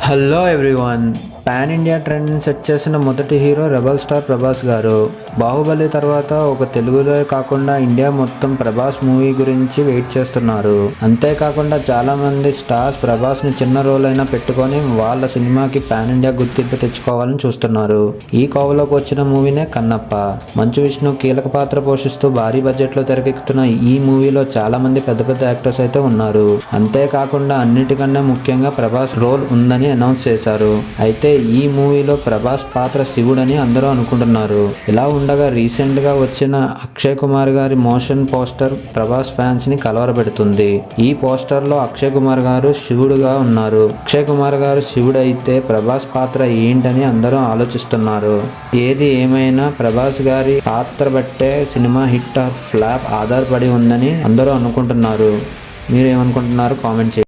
Hello everyone. Pan India ట్రెండ్ని set చేసిన మొదటి హీరో రెబల్ స్టార్ ప్రభాస్ గారు. బాహుబలి తర్వాత ఒక తెలుగులో కాకుండా ఇండియా మొత్తం ప్రభాస్ మూవీ గురించి వెయిట్ చేస్తున్నారు. అంతేకాకుండా చాలా మంది స్టార్స్ ప్రభాస్ని చిన్న రోల్ అయినా పెట్టుకొని వాళ్ళ సినిమాకి పాన్ ఇండియా గుర్తింపు తెచ్చుకోవాలని చూస్తున్నారు. ఈ కోవలోకి వచ్చిన మూవీనే కన్నప్ప. మంచు విష్ణు కీలక పాత్ర పోషిస్తూ భారీ బడ్జెట్లో తెరకెక్కుతున్న ఈ మూవీలో చాలా మంది పెద్ద పెద్ద యాక్టర్స్ అయితే ఉన్నారు. అంతేకాకుండా అన్నిటికన్నా ముఖ్యంగా ప్రభాస్ రోల్ ఉందని అనౌన్స్ చేశారు. అయితే ఈ మూవీలో ప్రభాస్ పాత్ర శివుడని అందరూ అనుకుంటున్నారు. ఇలా ఉండగా రీసెంట్ గా వచ్చిన అక్షయ్ కుమార్ గారి మోషన్ పోస్టర్ ప్రభాస్ ఫ్యాన్స్ ని కలవరపెడుతుంది. ఈ పోస్టర్ లో అక్షయ్ కుమార్ గారు శివుడుగా ఉన్నారు. అక్షయ్ కుమార్ గారు శివుడు అయితే ప్రభాస్ పాత్ర ఏంటని అందరూ ఆలోచిస్తున్నారు. ఏది ఏమైనా ప్రభాస్ గారి పాత్ర బట్టే సినిమా హిట్ ఆర్ ఫ్లాప్ ఆధారపడి ఉందని అందరూ అనుకుంటున్నారు. మీరేమనుకుంటున్నారు కామెంట్ చేయండి.